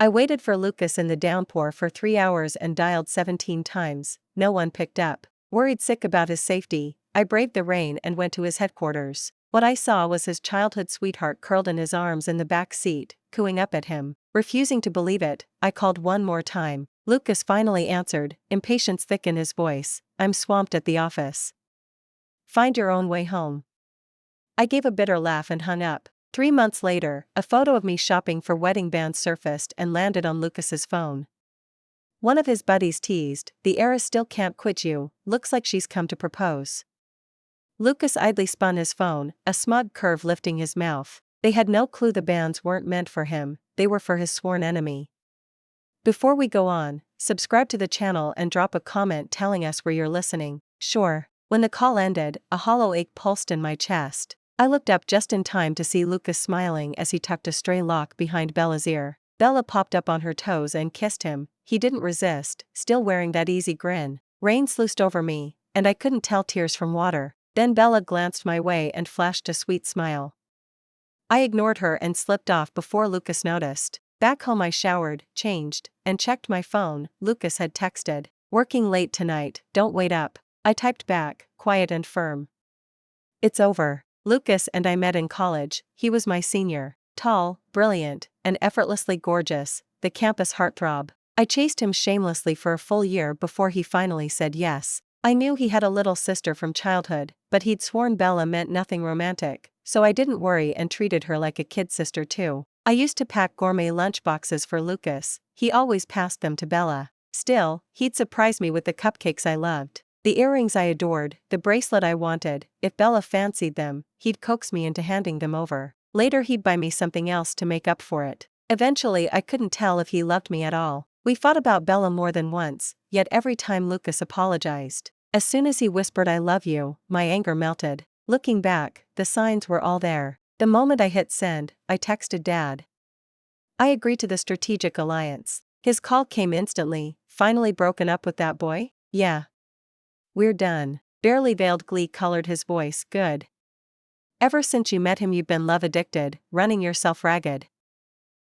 I waited for Lucas in the downpour for 3 hours and dialed 17 times, no one picked up. Worried sick about his safety, I braved the rain and went to his headquarters. What I saw was his childhood sweetheart curled in his arms in the back seat, cooing up at him. Refusing to believe it, I called one more time. Lucas finally answered, impatience thick in his voice. I'm swamped at the office. Find your own way home. I gave a bitter laugh and hung up. 3 months later, a photo of me shopping for wedding bands surfaced and landed on Lucas's phone. One of his buddies teased, the heiress still can't quit you, looks like she's come to propose. Lucas idly spun his phone, a smug curve lifting his mouth. They had no clue the bands weren't meant for him, they were for his sworn enemy. Before we go on, subscribe to the channel and drop a comment telling us where you're listening. Sure. When the call ended, a hollow ache pulsed in my chest. I looked up just in time to see Lucas smiling as he tucked a stray lock behind Bella's ear. Bella popped up on her toes and kissed him. He didn't resist, still wearing that easy grin. Rain sluiced over me, and I couldn't tell tears from water. Then Bella glanced my way and flashed a sweet smile. I ignored her and slipped off before Lucas noticed. Back home I showered, changed, and checked my phone. Lucas had texted, "Working late tonight, don't wait up." I typed back, quiet and firm. "It's over." Lucas and I met in college. He was my senior. Tall, brilliant, and effortlessly gorgeous, the campus heartthrob. I chased him shamelessly for a full year before he finally said yes. I knew he had a little sister from childhood, but he'd sworn Bella meant nothing romantic, so I didn't worry and treated her like a kid sister too. I used to pack gourmet lunchboxes for Lucas, he always passed them to Bella. Still, he'd surprise me with the cupcakes I loved, the earrings I adored, the bracelet I wanted. If Bella fancied them, he'd coax me into handing them over. Later he'd buy me something else to make up for it. Eventually I couldn't tell if he loved me at all. We fought about Bella more than once, yet every time Lucas apologized. As soon as he whispered "I love you," my anger melted. Looking back, the signs were all there. The moment I hit send, I texted Dad. I agreed to the strategic alliance. His call came instantly. "Finally broken up with that boy?" "Yeah. We're done." Barely veiled glee colored his voice. "Good. Ever since you met him you've been love addicted, running yourself ragged."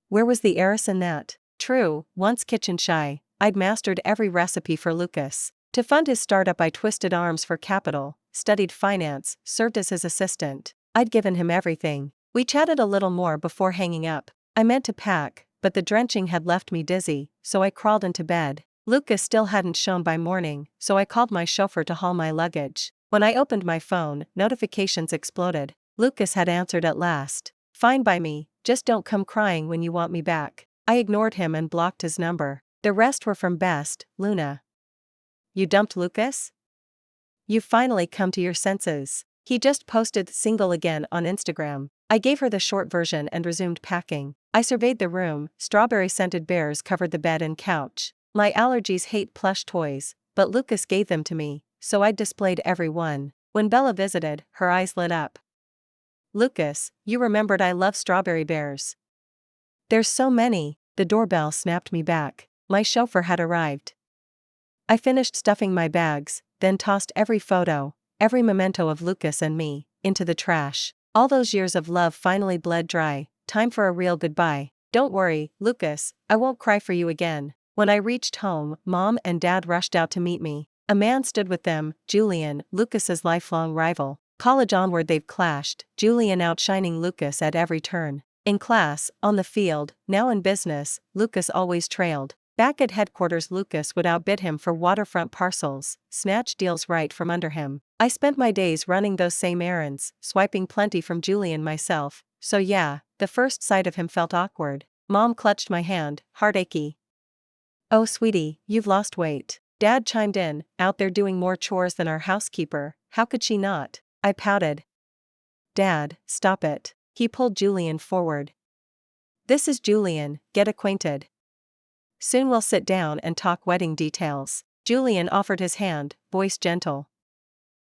Where was the heiress in that? True, once kitchen shy, I'd mastered every recipe for Lucas. To fund his startup I twisted arms for capital, studied finance, served as his assistant. I'd given him everything. We chatted a little more before hanging up. I meant to pack, but the drenching had left me dizzy, so I crawled into bed. Lucas still hadn't shown by morning, so I called my chauffeur to haul my luggage. When I opened my phone, notifications exploded. Lucas had answered at last. "Fine by me, just don't come crying when you want me back." I ignored him and blocked his number. The rest were from Best, Luna. "You dumped Lucas? You've finally come to your senses." He just posted single again on Instagram. I gave her the short version and resumed packing. I surveyed the room. Strawberry-scented bears covered the bed and couch. My allergies hate plush toys, but Lucas gave them to me, so I displayed every one. When Bella visited, her eyes lit up. "Lucas, you remembered I love strawberry bears." "There's so many." The doorbell snapped me back. My chauffeur had arrived. I finished stuffing my bags, then tossed every photo, every memento of Lucas and me, into the trash. All those years of love finally bled dry. Time for a real goodbye. "Don't worry, Lucas, I won't cry for you again." When I reached home, Mom and Dad rushed out to meet me. A man stood with them, Julian, Lucas's lifelong rival. College onward they've clashed, Julian outshining Lucas at every turn. In class, on the field, now in business, Lucas always trailed. Back at headquarters Lucas would outbid him for waterfront parcels, snatch deals right from under him. I spent my days running those same errands, swiping plenty from Julian myself, so yeah, the first sight of him felt awkward. Mom clutched my hand, heart achy. "Oh sweetie, you've lost weight." Dad chimed in, "Out there doing more chores than our housekeeper, how could she not?" I pouted. "Dad, stop it." He pulled Julian forward. "This is Julian, get acquainted. Soon we'll sit down and talk wedding details." Julian offered his hand, voice gentle.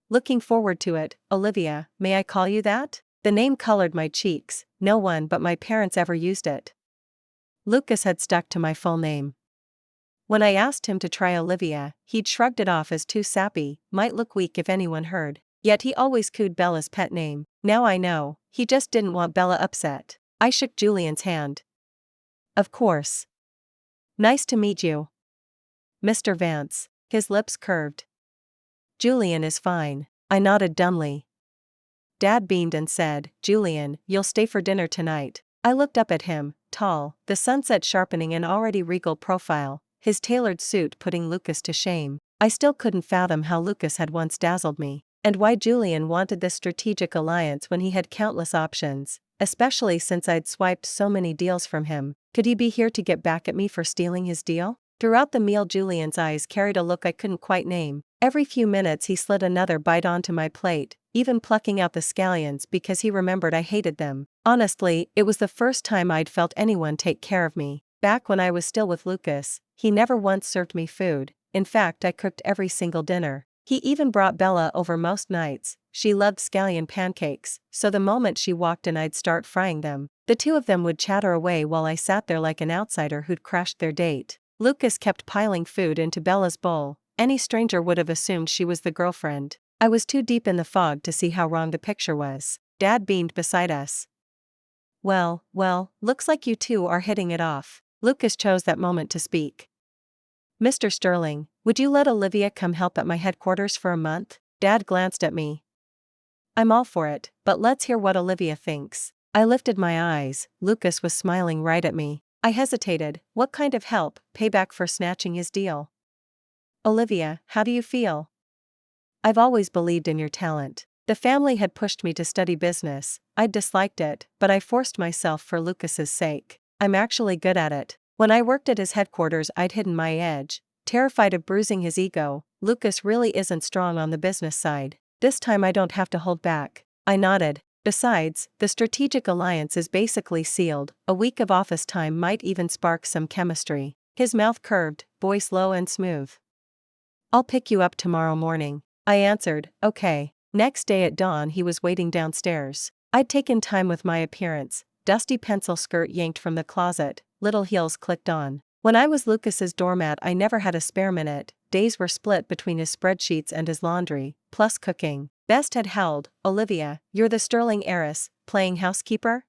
"Looking forward to it, Olivia, may I call you that?" The name colored my cheeks, no one but my parents ever used it. Lucas had stuck to my full name. When I asked him to try Olivia, he'd shrugged it off as too sappy, might look weak if anyone heard. Yet he always cooed Bella's pet name. Now I know, he just didn't want Bella upset. I shook Julian's hand. "Of course. Nice to meet you, Mr. Vance. His lips curved. Julian is fine. I nodded dumbly. Dad beamed and said, Julian, you'll stay for dinner tonight. I looked up at him, tall, the sunset sharpening an already regal profile, his tailored suit putting Lucas to shame. I still couldn't fathom how Lucas had once dazzled me, and why Julian wanted this strategic alliance when he had countless options, especially since I'd swiped so many deals from him. Could he be here to get back at me for stealing his deal? Throughout the meal, Julian's eyes carried a look I couldn't quite name. Every few minutes he slid another bite onto my plate, even plucking out the scallions because he remembered I hated them. Honestly, it was the first time I'd felt anyone take care of me. Back when I was still with Lucas, he never once served me food. In fact, I cooked every single dinner. He even brought Bella over most nights. She loved scallion pancakes, so the moment she walked in I'd start frying them. The two of them would chatter away while I sat there like an outsider who'd crashed their date. Lucas kept piling food into Bella's bowl. Any stranger would have assumed she was the girlfriend. I was too deep in the fog to see how wrong the picture was. Dad beamed beside us. Well, looks like you two are hitting it off. Lucas chose that moment to speak. Mr. Sterling, would you let Olivia come help at my headquarters for a month? Dad glanced at me. I'm all for it, but let's hear what Olivia thinks. I lifted my eyes. Lucas was smiling right at me. I hesitated. What kind of help? Payback for snatching his deal? Olivia, how do you feel? I've always believed in your talent. The family had pushed me to study business. I'd disliked it, but I forced myself for Lucas's sake. I'm actually good at it. When I worked at his headquarters, I'd hidden my edge, terrified of bruising his ego. Lucas really isn't strong on the business side. This time I don't have to hold back. I nodded. Besides, the strategic alliance is basically sealed. A week of office time might even spark some chemistry. His mouth curved, voice low and smooth. I'll pick you up tomorrow morning. I answered, okay. Next day at dawn he was waiting downstairs. I'd taken time with my appearance. Dusty pencil skirt yanked from the closet, little heels clicked on. When I was Lucas's doormat I never had a spare minute. Days were split between his spreadsheets and his laundry, plus cooking. Best had held, Olivia, you're the Sterling heiress, playing housekeeper?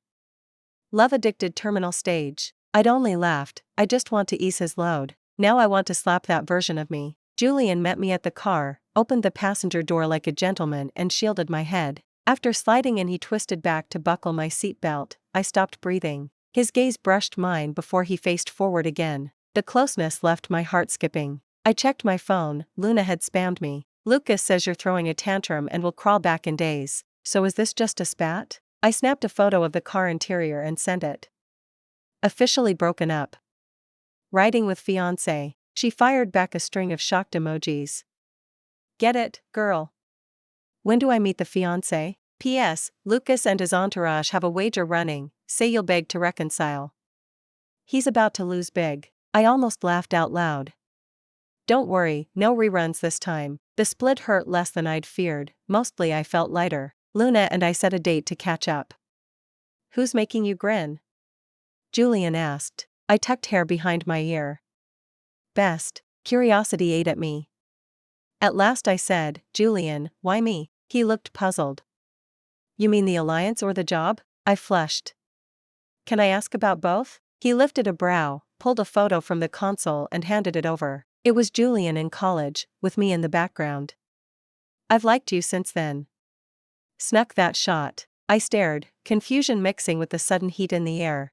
Love-addicted terminal stage. I'd only laughed. I just want to ease his load. Now I want to slap that version of me. Julian met me at the car, opened the passenger door like a gentleman and shielded my head. After sliding in he twisted back to buckle my seatbelt. I stopped breathing. His gaze brushed mine before he faced forward again. The closeness left my heart skipping. I checked my phone. Luna had spammed me. Lucas says you're throwing a tantrum and will crawl back in days. So is this just a spat? I snapped a photo of the car interior and sent it. Officially broken up. Riding with fiancé. She fired back a string of shocked emojis. Get it, girl? When do I meet the fiancé? P.S. Lucas and his entourage have a wager running. Say you'll beg to reconcile. He's about to lose big. I almost laughed out loud. Don't worry, no reruns this time. The split hurt less than I'd feared. Mostly I felt lighter. Luna and I set a date to catch up. Who's making you grin? Julian asked. I tucked hair behind my ear. Best. Curiosity ate at me. At last I said, Julian, why me? He looked puzzled. You mean the alliance or the job? I flushed. Can I ask about both? He lifted a brow, pulled a photo from the console and handed it over. It was Julian in college, with me in the background. I've liked you since then. Snuck that shot. I stared, confusion mixing with the sudden heat in the air.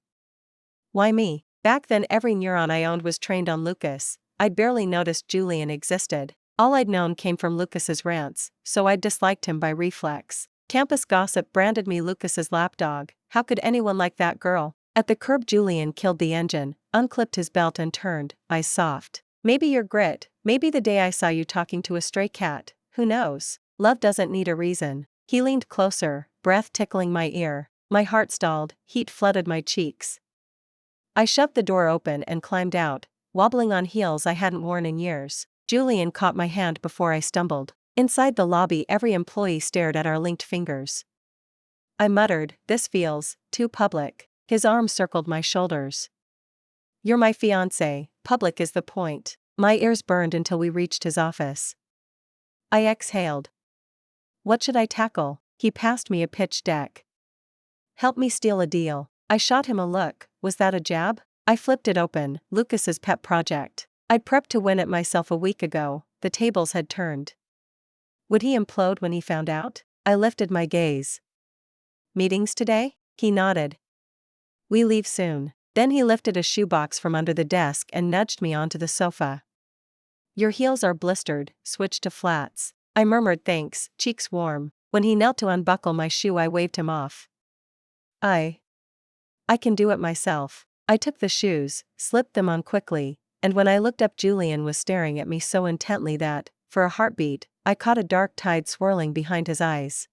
Why me? Back then every neuron I owned was trained on Lucas. I'd barely noticed Julian existed. All I'd known came from Lucas's rants, so I'd disliked him by reflex. Campus gossip branded me Lucas's lapdog. How could anyone like that girl? At the curb Julian killed the engine, unclipped his belt and turned, eyes soft. Maybe your grit, maybe the day I saw you talking to a stray cat, who knows? Love doesn't need a reason. He leaned closer, breath tickling my ear. My heart stalled, heat flooded my cheeks. I shoved the door open and climbed out, wobbling on heels I hadn't worn in years. Julian caught my hand before I stumbled. Inside the lobby every employee stared at our linked fingers. I muttered, this feels too public. His arm circled my shoulders. You're my fiancé, public is the point. My ears burned until we reached his office. I exhaled. What should I tackle? He passed me a pitch deck. Help me steal a deal. I shot him a look. Was that a jab? I flipped it open, Lucas's pet project. I'd prepped to win it myself a week ago, the tables had turned. Would he implode when he found out? I lifted my gaze. Meetings today? He nodded. We leave soon. Then he lifted a shoebox from under the desk and nudged me onto the sofa. Your heels are blistered, switch to flats. I murmured thanks, cheeks warm. When he knelt to unbuckle my shoe, I waved him off. I can do it myself. I took the shoes, slipped them on quickly, and when I looked up, Julian was staring at me so intently that, for a heartbeat, I caught a dark tide swirling behind his eyes.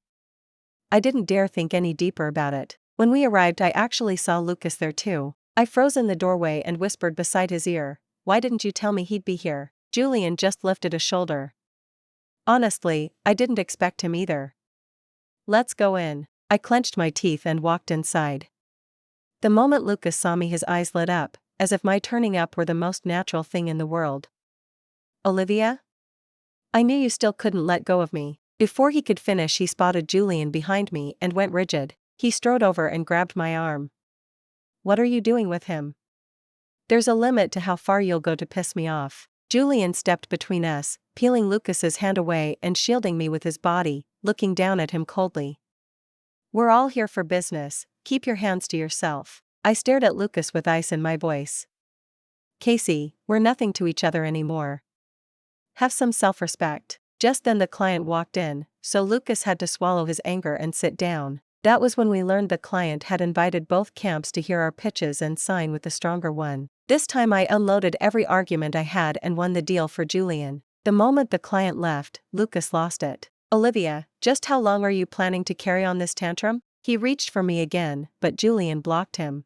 I didn't dare think any deeper about it. When we arrived, I actually saw Lucas there too. I froze in the doorway and whispered beside his ear, "Why didn't you tell me he'd be here?" Julian just lifted a shoulder. Honestly, I didn't expect him either. Let's go in. I clenched my teeth and walked inside. The moment Lucas saw me, his eyes lit up, as if my turning up were the most natural thing in the world. Olivia? I knew you still couldn't let go of me. Before he could finish, he spotted Julian behind me and went rigid. He strode over and grabbed my arm. What are you doing with him? There's a limit to how far you'll go to piss me off. Julian stepped between us, peeling Lucas's hand away and shielding me with his body, looking down at him coldly. We're all here for business, keep your hands to yourself. I stared at Lucas with ice in my voice. Casey, we're nothing to each other anymore. Have some self-respect. Just then the client walked in, so Lucas had to swallow his anger and sit down. That was when we learned the client had invited both camps to hear our pitches and sign with the stronger one. This time I unloaded every argument I had and won the deal for Julian. The moment the client left, Lucas lost it. Olivia, just how long are you planning to carry on this tantrum? He reached for me again, but Julian blocked him.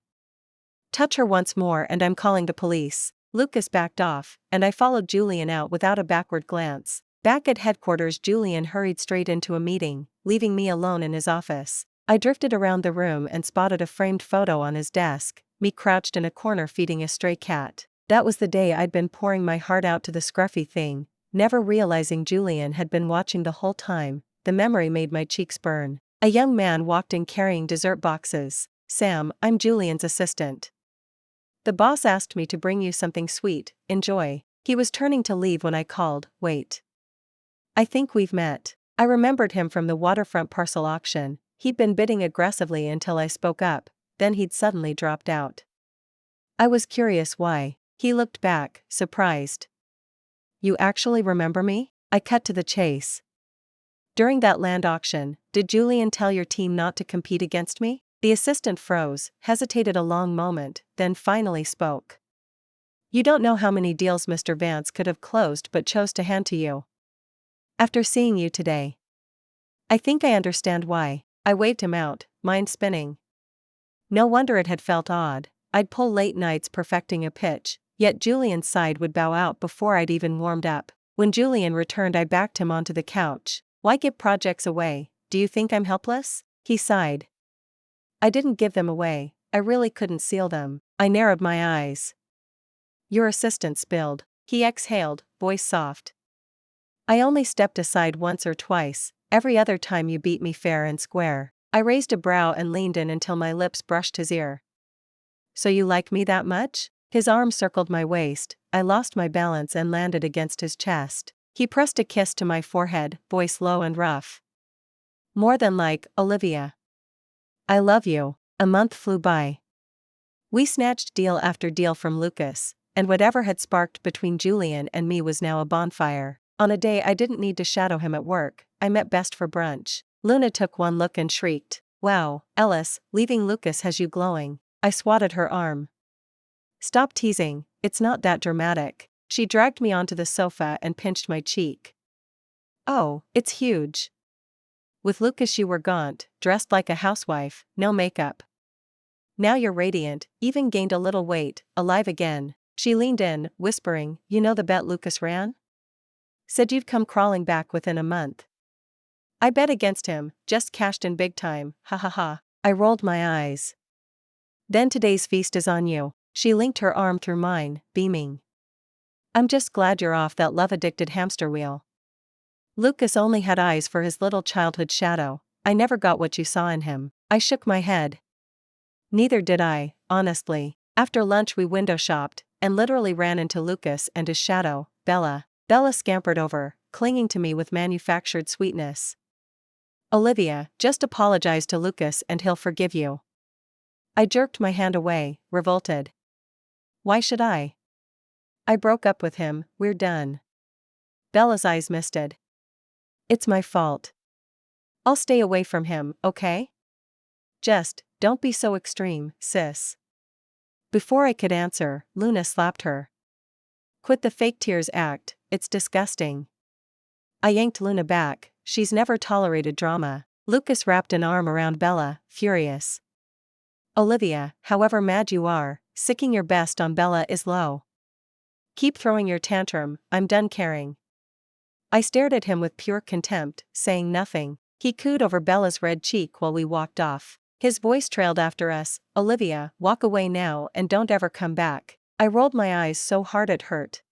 Touch her once more and I'm calling the police. Lucas backed off, and I followed Julian out without a backward glance. Back at headquarters, Julian hurried straight into a meeting, leaving me alone in his office. I drifted around the room and spotted a framed photo on his desk, me crouched in a corner feeding a stray cat. That was the day I'd been pouring my heart out to the scruffy thing, never realizing Julian had been watching the whole time. The memory made my cheeks burn. A young man walked in carrying dessert boxes. Sam, I'm Julian's assistant. The boss asked me to bring you something sweet, enjoy. He was turning to leave when I called, wait. I think we've met. I remembered him from the waterfront parcel auction. He'd been bidding aggressively until I spoke up, then he'd suddenly dropped out. I was curious why. He looked back, surprised. You actually remember me? I cut to the chase. During that land auction, did Julian tell your team not to compete against me? The assistant froze, hesitated a long moment, then finally spoke. You don't know how many deals Mr. Vance could have closed but chose to hand to you. After seeing you today. I think I understand why. I waved him out, mind spinning. No wonder it had felt odd. I'd pull late nights perfecting a pitch, yet Julian's side would bow out before I'd even warmed up. When Julian returned, I backed him onto the couch. Why give projects away? Do you think I'm helpless? He sighed. I didn't give them away, I really couldn't seal them. I narrowed my eyes. Your assistant spilled. He exhaled, voice soft. I only stepped aside once or twice, every other time you beat me fair and square. I raised a brow and leaned in until my lips brushed his ear. So you like me that much? His arm circled my waist, I lost my balance and landed against his chest. He pressed a kiss to my forehead, voice low and rough. More than like, Olivia. I love you. A month flew by. We snatched deal after deal from Lucas, and whatever had sparked between Julian and me was now a bonfire. On a day I didn't need to shadow him at work, I met Best for brunch. Luna took one look and shrieked, "Wow, Ellis, leaving Lucas has you glowing." I swatted her arm. Stop teasing, it's not that dramatic. She dragged me onto the sofa and pinched my cheek. Oh, it's huge. With Lucas you were gaunt, dressed like a housewife, no makeup. Now you're radiant, even gained a little weight, alive again. She leaned in, whispering, you know the bet Lucas ran? Said you'd come crawling back within a month. I bet against him, just cashed in big time, ha ha ha. I rolled my eyes. Then today's feast is on you. She linked her arm through mine, beaming. I'm just glad you're off that love-addicted hamster wheel. Lucas only had eyes for his little childhood shadow. I never got what you saw in him. I shook my head. Neither did I, honestly. After lunch we window shopped, and literally ran into Lucas and his shadow, Bella. Bella scampered over, clinging to me with manufactured sweetness. Olivia, just apologize to Lucas and he'll forgive you. I jerked my hand away, revolted. Why should I? I broke up with him, we're done. Bella's eyes misted. It's my fault. I'll stay away from him, okay? Just, don't be so extreme, sis. Before I could answer, Luna slapped her. Quit the fake tears act, it's disgusting. I yanked Luna back, she's never tolerated drama. Lucas wrapped an arm around Bella, furious. Olivia, however mad you are, sicking your best on Bella is low. Keep throwing your tantrum, I'm done caring. I stared at him with pure contempt, saying nothing. He cooed over Bella's red cheek while we walked off. His voice trailed after us, Olivia, walk away now and don't ever come back. I rolled my eyes so hard it hurt.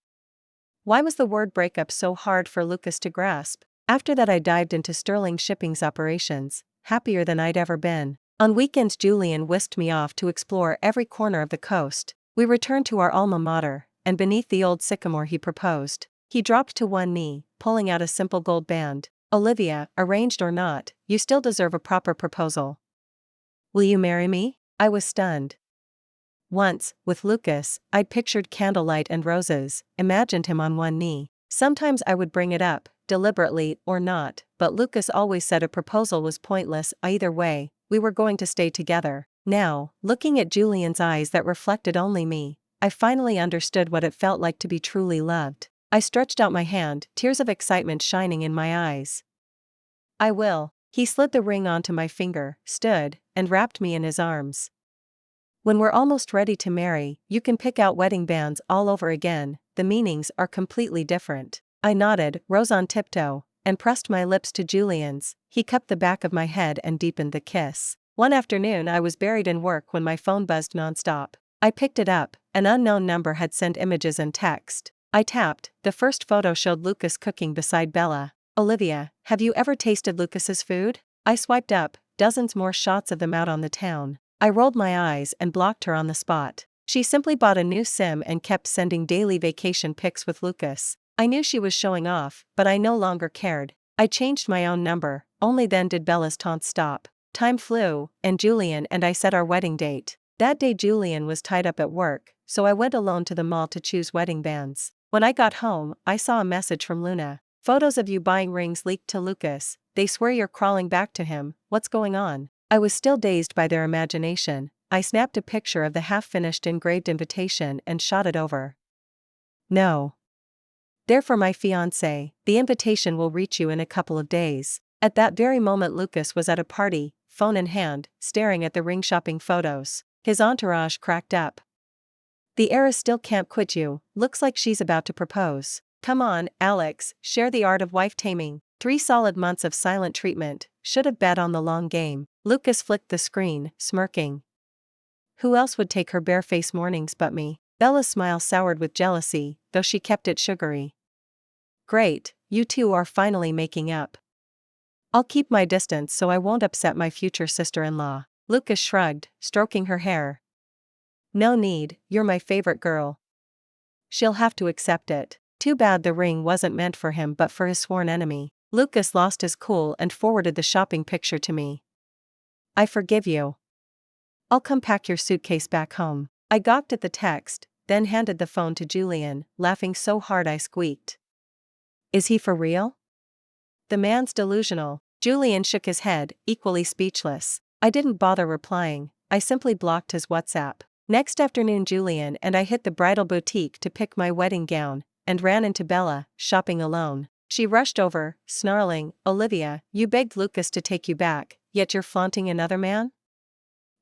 Why was the word breakup so hard for Lucas to grasp? After that I dived into Sterling Shipping's operations, happier than I'd ever been. On weekends Julian whisked me off to explore every corner of the coast. We returned to our alma mater, and beneath the old sycamore he proposed. He dropped to one knee, pulling out a simple gold band. Olivia, arranged or not, you still deserve a proper proposal. Will you marry me? I was stunned. Once, with Lucas, I'd pictured candlelight and roses, imagined him on one knee. Sometimes I would bring it up, deliberately or not, but Lucas always said a proposal was pointless either way, we were going to stay together. Now, looking at Julian's eyes that reflected only me, I finally understood what it felt like to be truly loved. I stretched out my hand, tears of excitement shining in my eyes. I will. He slid the ring onto my finger, stood, and wrapped me in his arms. When we're almost ready to marry, you can pick out wedding bands all over again, the meanings are completely different. I nodded, rose on tiptoe, and pressed my lips to Julian's. He cupped the back of my head and deepened the kiss. One afternoon I was buried in work when my phone buzzed nonstop. I picked it up, an unknown number had sent images and text. I tapped, the first photo showed Lucas cooking beside Bella. Olivia, have you ever tasted Lucas's food? I swiped up, dozens more shots of them out on the town. I rolled my eyes and blocked her on the spot. She simply bought a new SIM and kept sending daily vacation pics with Lucas. I knew she was showing off, but I no longer cared. I changed my own number, only then did Bella's taunts stop. Time flew, and Julian and I set our wedding date. That day Julian was tied up at work, so I went alone to the mall to choose wedding bands. When I got home, I saw a message from Luna. Photos of you buying rings leaked to Lucas, they swear you're crawling back to him, what's going on? I was still dazed by their imagination. I snapped a picture of the half-finished engraved invitation and shot it over. No. They're for my fiancé, the invitation will reach you in a couple of days. At that very moment Lucas was at a party, phone in hand, staring at the ring shopping photos. His entourage cracked up. The heiress still can't quit you, looks like she's about to propose. Come on, Alex, share the art of wife taming. 3 solid months of silent treatment, should have bet on the long game. Lucas flicked the screen, smirking. Who else would take her bare-face mornings but me? Bella's smile soured with jealousy, though she kept it sugary. Great, you two are finally making up. I'll keep my distance so I won't upset my future sister-in-law. Lucas shrugged, stroking her hair. No need, you're my favorite girl. She'll have to accept it. Too bad the ring wasn't meant for him but for his sworn enemy. Lucas lost his cool and forwarded the shopping picture to me. I forgive you. I'll come pack your suitcase back home. I gawked at the text, then handed the phone to Julian, laughing so hard I squeaked. Is he for real? The man's delusional. Julian shook his head, equally speechless. I didn't bother replying, I simply blocked his WhatsApp. Next afternoon Julian and I hit the bridal boutique to pick my wedding gown, and ran into Bella, shopping alone. She rushed over, snarling, Olivia, you begged Lucas to take you back, yet you're flaunting another man?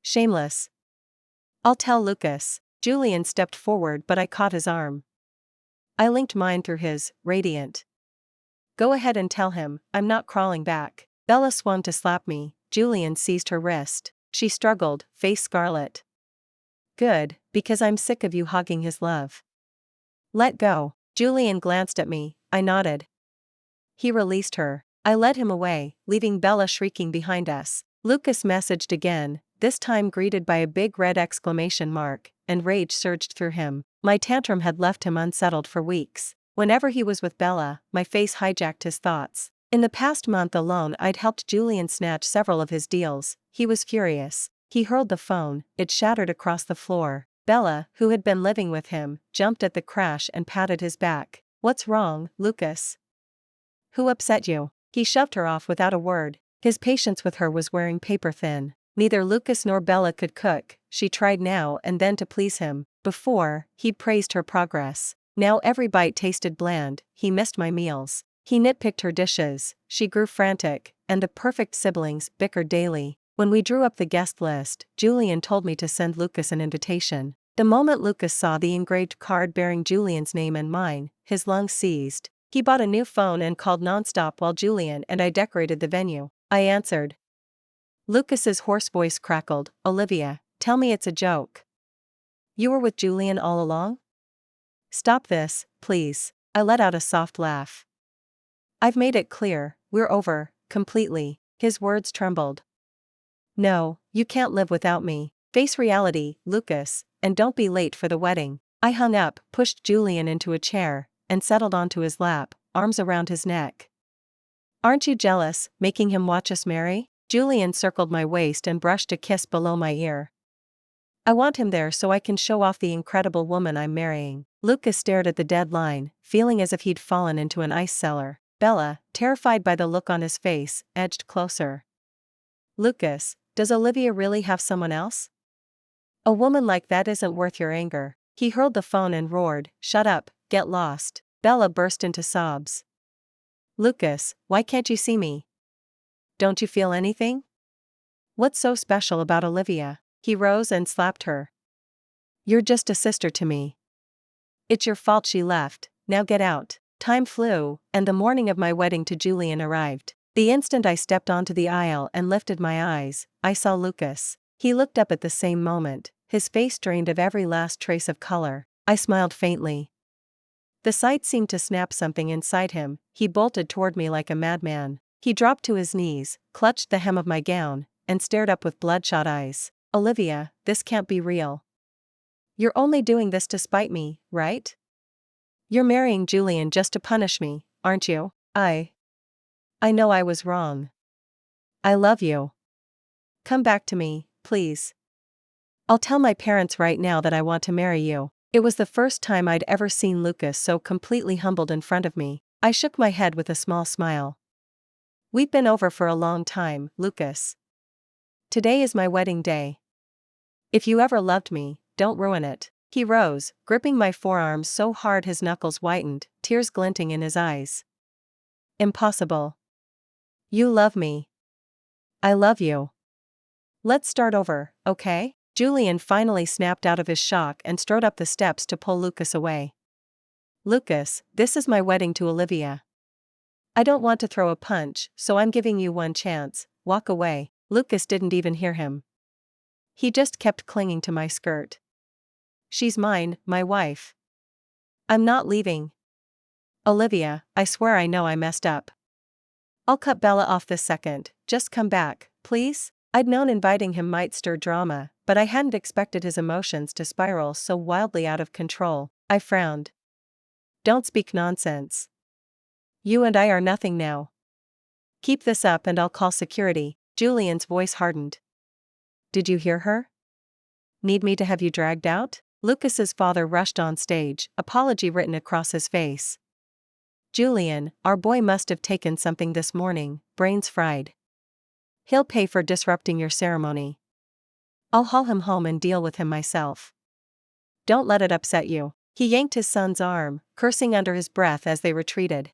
Shameless. I'll tell Lucas. Julian stepped forward but I caught his arm. I linked mine through his, radiant. Go ahead and tell him, I'm not crawling back. Bella swung to slap me, Julian seized her wrist. She struggled, face scarlet. Good, because I'm sick of you hogging his love. Let go. Julian glanced at me, I nodded. He released her. I led him away, leaving Bella shrieking behind us. Lucas messaged again, this time greeted by a big red exclamation mark, and rage surged through him. My tantrum had left him unsettled for weeks. Whenever he was with Bella, my face hijacked his thoughts. In the past month alone, I'd helped Julian snatch several of his deals. He was furious. He hurled the phone, it shattered across the floor. Bella, who had been living with him, jumped at the crash and patted his back. "What's wrong, Lucas? Who upset you?" He shoved her off without a word. His patience with her was wearing paper thin. Neither Lucas nor Bella could cook. She tried now and then to please him. Before, he'd praised her progress. Now every bite tasted bland. He missed my meals. He nitpicked her dishes. She grew frantic, and the perfect siblings bickered daily. When we drew up the guest list, Julian told me to send Lucas an invitation. The moment Lucas saw the engraved card bearing Julian's name and mine, his lungs seized. He bought a new phone and called nonstop while Julian and I decorated the venue. I answered. Lucas's hoarse voice crackled. "Olivia, tell me it's a joke. You were with Julian all along? Stop this, please." I let out a soft laugh. "I've made it clear, we're over, completely." His words trembled. "No, you can't live without me. Face reality, Lucas, and don't be late for the wedding." I hung up, pushed Julian into a chair, and settled onto his lap, arms around his neck. "Aren't you jealous, making him watch us marry?" Julian circled my waist and brushed a kiss below my ear. "I want him there so I can show off the incredible woman I'm marrying." Lucas stared at the dead line, feeling as if he'd fallen into an ice cellar. Bella, terrified by the look on his face, edged closer. "Lucas, does Olivia really have someone else? A woman like that isn't worth your anger." He hurled the phone and roared, "Shut up, get lost." Bella burst into sobs. "Lucas, why can't you see me? Don't you feel anything? What's so special about Olivia?" He rose and slapped her. "You're just a sister to me. It's your fault she left, now get out." Time flew, and the morning of my wedding to Julian arrived. The instant I stepped onto the aisle and lifted my eyes, I saw Lucas. He looked up at the same moment, his face drained of every last trace of color. I smiled faintly. The sight seemed to snap something inside him. He bolted toward me like a madman. He dropped to his knees, clutched the hem of my gown, and stared up with bloodshot eyes. "Olivia, this can't be real. You're only doing this to spite me, right? You're marrying Julian just to punish me, aren't you?" I know I was wrong. I love you. Come back to me, please. I'll tell my parents right now that I want to marry you." It was the first time I'd ever seen Lucas so completely humbled in front of me. I shook my head with a small smile. "We've been over for a long time, Lucas. Today is my wedding day. If you ever loved me, don't ruin it." He rose, gripping my forearms so hard his knuckles whitened, tears glinting in his eyes. "Impossible. You love me. I love you. Let's start over, okay?" Julian finally snapped out of his shock and strode up the steps to pull Lucas away. "Lucas, this is my wedding to Olivia. I don't want to throw a punch, so I'm giving you one chance. Walk away." Lucas didn't even hear him. He just kept clinging to my skirt. "She's mine, my wife. I'm not leaving. Olivia, I swear I know I messed up. I'll cut Bella off this second, just come back, please." I'd known inviting him might stir drama, but I hadn't expected his emotions to spiral so wildly out of control. I frowned. "Don't speak nonsense. You and I are nothing now. Keep this up and I'll call security." Julian's voice hardened. "Did you hear her? Need me to have you dragged out?" Lucas's father rushed on stage, apology written across his face. "Julian, our boy must have taken something this morning, brains fried. He'll pay for disrupting your ceremony. I'll haul him home and deal with him myself. Don't let it upset you." He yanked his son's arm, cursing under his breath as they retreated.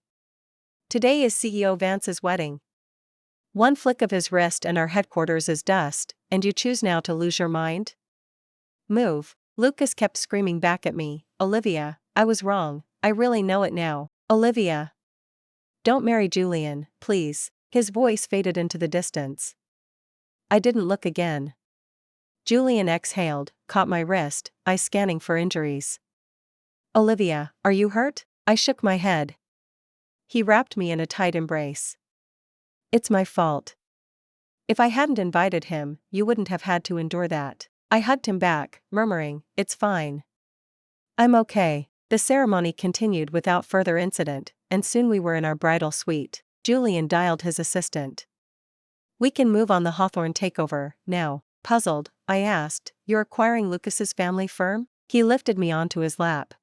"Today is CEO Vance's wedding. One flick of his wrist and our headquarters is dust, and you choose now to lose your mind? Move." Lucas kept screaming back at me. "Olivia, I was wrong, I really know it now. Olivia. Don't marry Julian, please." His voice faded into the distance. I didn't look again. Julian exhaled, caught my wrist, eyes scanning for injuries. "Olivia, are you hurt?" I shook my head. He wrapped me in a tight embrace. "It's my fault. If I hadn't invited him, you wouldn't have had to endure that. I hugged him back, murmuring, "It's fine. I'm okay." The ceremony continued without further incident, and soon we were in our bridal suite. Julian dialed his assistant. "We can move on the Hawthorne takeover, now." Puzzled, I asked, "You're acquiring Lucas's family firm?" He lifted me onto his lap.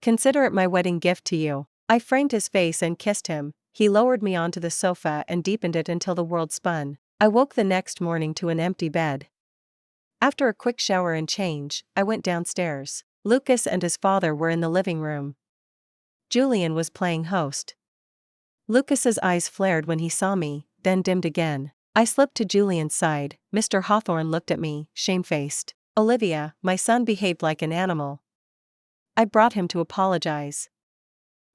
"Consider it my wedding gift to you." I framed his face and kissed him. He lowered me onto the sofa and deepened it until the world spun. I woke the next morning to an empty bed. After a quick shower and change, I went downstairs. Lucas and his father were in the living room. Julian was playing host. Lucas's eyes flared when he saw me, then dimmed again. I slipped to Julian's side. Mr. Hawthorne looked at me, shamefaced. "Olivia, my son behaved like an animal. I brought him to apologize.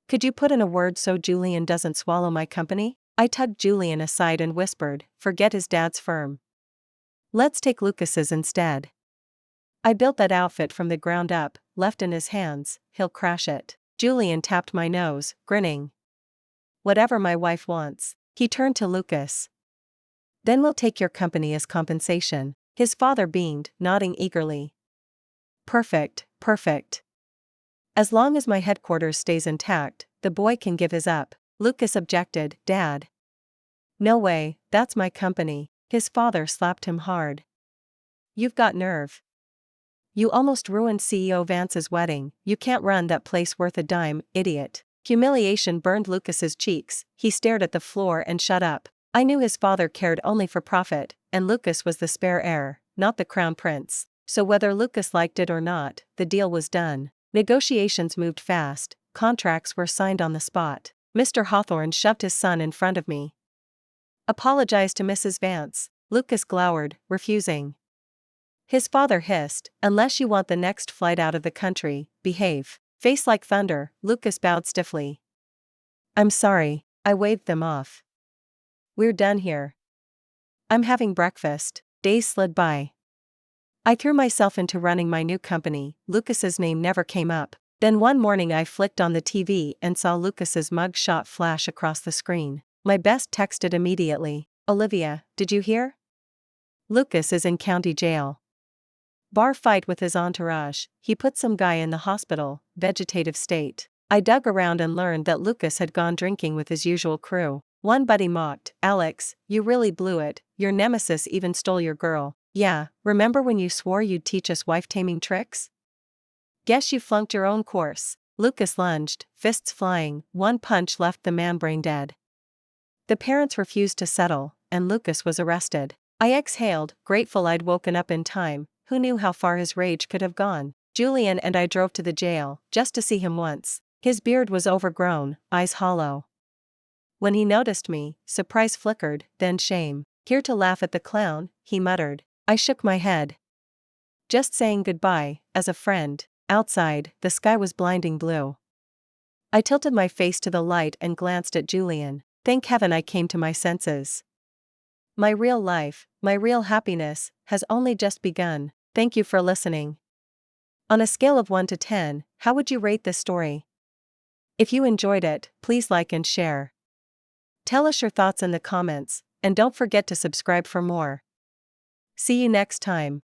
Could you put in a word so Julian doesn't swallow my company?" I tugged Julian aside and whispered, "Forget his dad's firm. Let's take Lucas's instead. I built that outfit from the ground up, left in his hands, he'll crash it." Julian tapped my nose, grinning. "Whatever my wife wants." He turned to Lucas. "Then we'll take your company as compensation." His father beamed, nodding eagerly. Perfect. As long as my headquarters stays intact, the boy can give his up." Lucas objected, "Dad. No way, that's my company." His father slapped him hard. "You've got nerve. You almost ruined CEO Vance's wedding. You can't run that place worth a dime, idiot." Humiliation burned Lucas's cheeks. He stared at the floor and shut up. I knew his father cared only for profit, and Lucas was the spare heir, not the crown prince. So whether Lucas liked it or not, the deal was done. Negotiations moved fast, contracts were signed on the spot. Mr. Hawthorne shoved his son in front of me. "Apologize to Mrs. Vance." Lucas glowered, refusing. His father hissed, "Unless you want the next flight out of the country, behave." Face like thunder, Lucas bowed stiffly. "I'm sorry." I waved them off. "We're done here. I'm having breakfast." Days slid by. I threw myself into running my new company. Lucas's name never came up. Then one morning I flicked on the TV and saw Lucas's mug shot flash across the screen. My best texted immediately, "Olivia, did you hear? Lucas is in county jail. Bar fight with his entourage, he put some guy in the hospital, vegetative state." I dug around and learned that Lucas had gone drinking with his usual crew. One buddy mocked, "Alex, you really blew it, your nemesis even stole your girl." "Yeah, remember when you swore you'd teach us wife-taming tricks? Guess you flunked your own course." Lucas lunged, fists flying, one punch left the man brain dead. The parents refused to settle, and Lucas was arrested. I exhaled, grateful I'd woken up in time. Who knew how far his rage could have gone? Julian and I drove to the jail, just to see him once. His beard was overgrown, eyes hollow. When he noticed me, surprise flickered, then shame. "Here to laugh at the clown," he muttered. I shook my head. "Just saying goodbye, as a friend." Outside, the sky was blinding blue. I tilted my face to the light and glanced at Julian. Thank heaven I came to my senses. My real life, my real happiness, has only just begun. Thank you for listening. On a scale of 1 to 10, how would you rate this story? If you enjoyed it, please like and share. Tell us your thoughts in the comments, and don't forget to subscribe for more. See you next time.